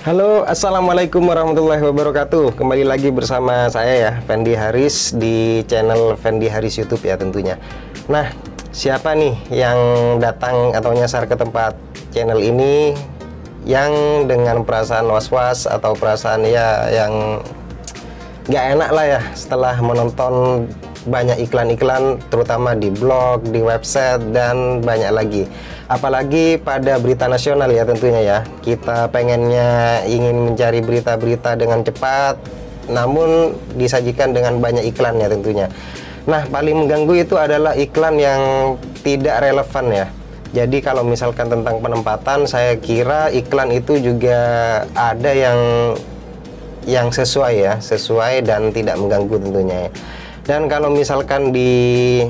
Halo, assalamualaikum warahmatullahi wabarakatuh. Kembali lagi bersama saya ya, Fendi Haris, di channel Fendi Haris YouTube ya tentunya. Nah, siapa nih yang datang atau nyasar ke tempat channel ini yang dengan perasaan was-was atau perasaan ya yang nggak enak lah ya setelah menonton banyak iklan-iklan, terutama di blog, di website, dan banyak lagi. Apalagi pada berita nasional ya tentunya ya. Kita pengennya ingin mencari berita-berita dengan cepat, namun disajikan dengan banyak iklan ya tentunya. Nah, paling mengganggu itu adalah iklan yang tidak relevan ya. Jadi kalau misalkan tentang penempatan, saya kira iklan itu juga ada yang sesuai ya, sesuai dan tidak mengganggu tentunya ya. Dan kalau misalkan di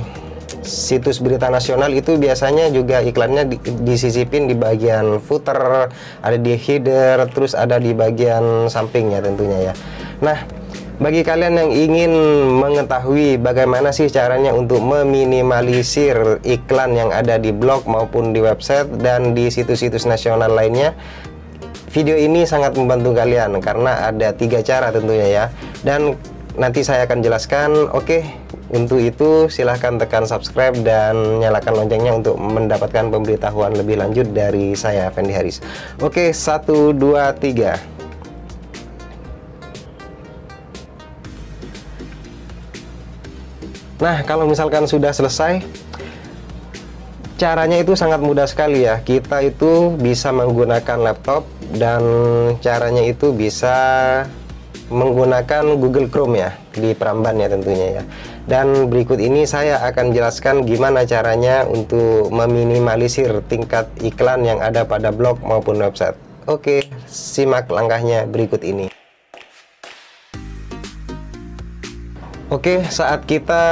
situs berita nasional itu biasanya juga iklannya disisipin di bagian footer, ada di header, terus ada di bagian sampingnya tentunya ya. Nah, bagi kalian yang ingin mengetahui bagaimana sih caranya untuk meminimalisir iklan yang ada di blog maupun di website dan di situs-situs nasional lainnya, video ini sangat membantu kalian karena ada 3 cara tentunya ya. Dan nanti saya akan jelaskan. Oke, untuk itu silahkan tekan subscribe dan nyalakan loncengnya untuk mendapatkan pemberitahuan lebih lanjut dari saya, Fendi Haris. Oke, 1, 2, 3. Nah, kalau misalkan sudah selesai, caranya itu sangat mudah sekali ya. Kita itu bisa menggunakan laptop dan caranya itu bisa menggunakan Google Chrome ya, di peramban ya tentunya ya. Dan berikut ini saya akan jelaskan gimana caranya untuk meminimalisir tingkat iklan yang ada pada blog maupun website. Oke, simak langkahnya berikut ini. Oke, saat kita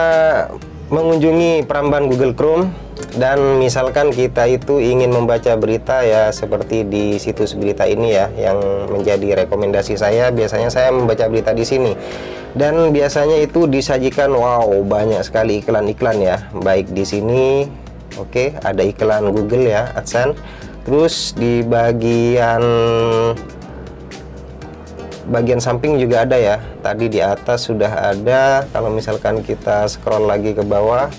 mengunjungi peramban Google Chrome dan misalkan kita itu ingin membaca berita ya seperti di situs berita ini ya, yang menjadi rekomendasi saya, biasanya saya membaca berita di sini. Dan biasanya itu disajikan banyak sekali iklan-iklan ya, baik di sini. Oke, ada iklan Google ya, AdSense. Terus di bagian samping juga ada ya. Tadi di atas sudah ada. Kalau misalkan kita scroll lagi ke bawah,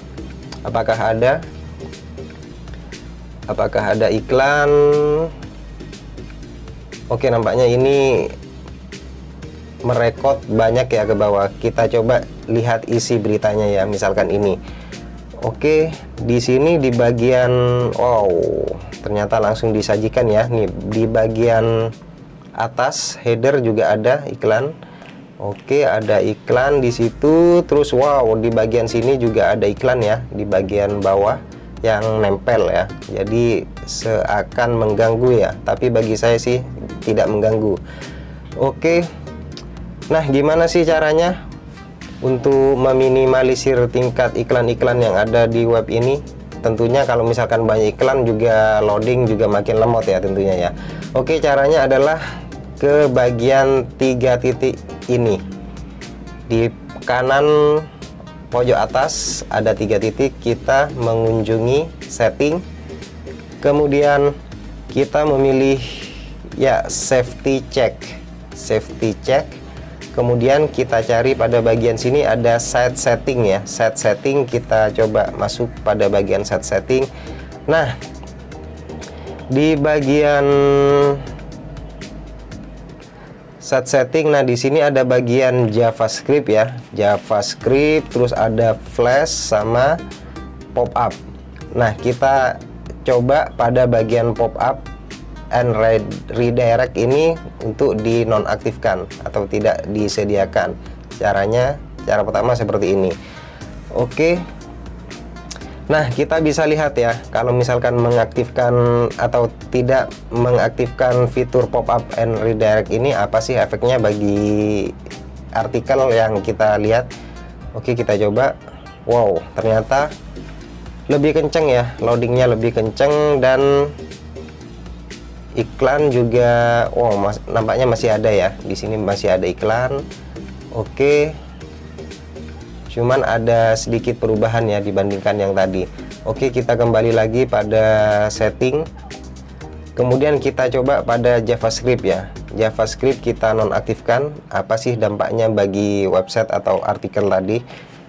apakah ada iklan? Oke, nampaknya ini merekod banyak ya ke bawah. Kita coba lihat isi beritanya ya, misalkan ini. Oke, di sini di bagian ternyata langsung disajikan ya. Nih di bagian atas header juga ada iklan. Oke, ada iklan di situ. Terus di bagian sini juga ada iklan ya, di bagian bawah yang nempel ya. Jadi seakan mengganggu ya, tapi bagi saya sih tidak mengganggu. Oke. Nah, gimana sih caranya untuk meminimalisir tingkat iklan-iklan yang ada di web ini? Tentunya kalau misalkan banyak iklan juga loading juga makin lemot ya tentunya ya. Oke, caranya adalah ke bagian 3 titik ini. Di kanan pojok atas ada 3 titik, kita mengunjungi setting, kemudian kita memilih ya safety check, kemudian kita cari pada bagian sini ada set setting ya, set setting. Kita coba masuk pada bagian set setting. Nah, di bagian set setting, nah di sini ada bagian JavaScript ya, JavaScript, terus ada flash sama pop up. Nah, kita coba pada bagian pop up and redirect ini untuk dinonaktifkan atau tidak disediakan. Cara pertama seperti ini. Oke. Nah, kita bisa lihat ya, kalau misalkan mengaktifkan atau tidak mengaktifkan fitur pop-up and redirect ini, apa sih efeknya bagi artikel yang kita lihat. Oke, kita coba. Ternyata lebih kenceng ya, loadingnya lebih kenceng, dan iklan juga nampaknya masih ada ya. Di sini masih ada iklan. Oke. Cuman ada sedikit perubahan ya dibandingkan yang tadi. Oke, kita kembali lagi pada setting. Kemudian kita coba pada JavaScript ya. JavaScript kita nonaktifkan. Apa sih dampaknya bagi website atau artikel tadi?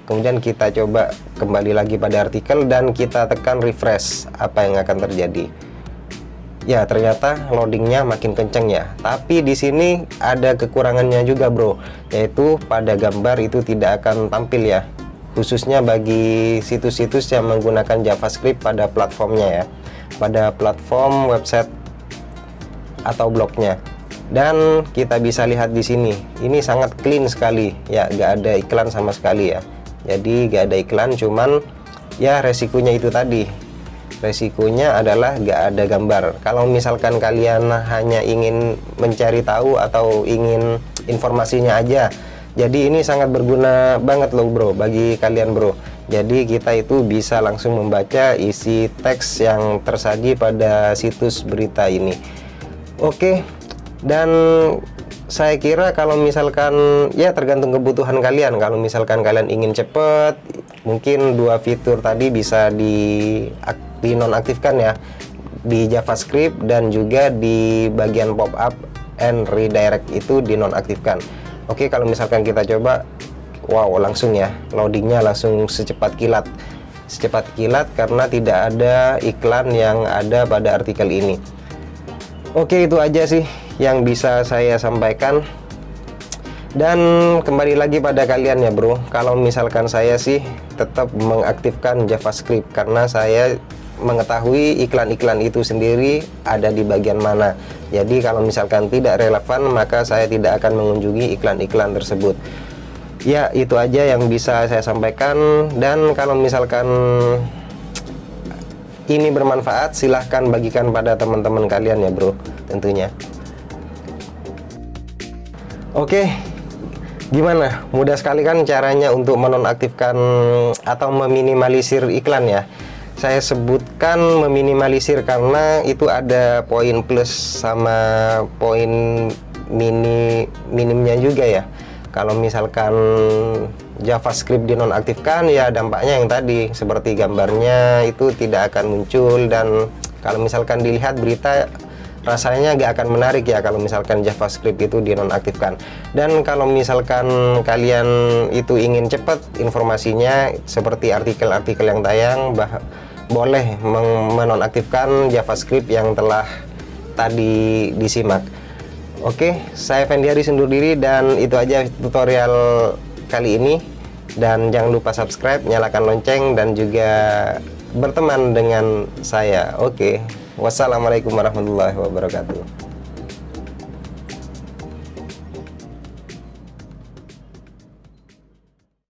Kemudian kita coba kembali lagi pada artikel dan kita tekan refresh. Apa yang akan terjadi? Ya, ternyata loadingnya makin kenceng ya. Tapi di sini ada kekurangannya juga bro, yaitu pada gambar itu tidak akan tampil ya, khususnya bagi situs-situs yang menggunakan JavaScript pada platformnya ya, pada platform website atau blognya. Dan kita bisa lihat di sini, ini sangat clean sekali ya, gak ada iklan sama sekali ya. Jadi gak ada iklan, cuman ya resikonya itu tadi. Resikonya adalah gak ada gambar. Kalau misalkan kalian hanya ingin mencari tahu atau ingin informasinya aja, jadi ini sangat berguna banget loh bro bagi kalian bro. Jadi kita itu bisa langsung membaca isi teks yang tersaji pada situs berita ini. Oke, dan saya kira kalau misalkan ya tergantung kebutuhan kalian. Kalau misalkan kalian ingin cepet, mungkin dua fitur tadi bisa dinonaktifkan ya, di JavaScript dan juga di bagian pop up and redirect itu dinonaktifkan. Oke, kalau misalkan kita coba, wow, langsung ya loadingnya langsung secepat kilat karena tidak ada iklan yang ada pada artikel ini. Oke, itu aja sih yang bisa saya sampaikan. Dan kembali lagi pada kalian ya bro, kalau misalkan saya sih tetap mengaktifkan JavaScript karena saya mengetahui iklan-iklan itu sendiri ada di bagian mana. Jadi kalau misalkan tidak relevan, maka saya tidak akan mengunjungi iklan-iklan tersebut. Ya, itu aja yang bisa saya sampaikan. Dan kalau misalkan ini bermanfaat, silahkan bagikan pada teman-teman kalian ya bro, tentunya. Oke, gimana? Mudah sekali kan caranya untuk menonaktifkan atau meminimalisir iklan ya. Saya sebutkan meminimalisir karena itu ada poin plus sama poin minimnya juga ya. Kalau misalkan JavaScript dinonaktifkan ya dampaknya yang tadi, seperti gambarnya itu tidak akan muncul, dan kalau misalkan dilihat berita rasanya gak akan menarik ya kalau misalkan JavaScript itu dinonaktifkan. Dan kalau misalkan kalian itu ingin cepat informasinya seperti artikel-artikel yang tayang, boleh menonaktifkan JavaScript yang telah tadi disimak. Oke, saya Fendi Haris undur diri, dan itu aja tutorial kali ini. Dan jangan lupa subscribe, nyalakan lonceng, dan juga berteman dengan saya. Oke, wassalamualaikum warahmatullahi wabarakatuh.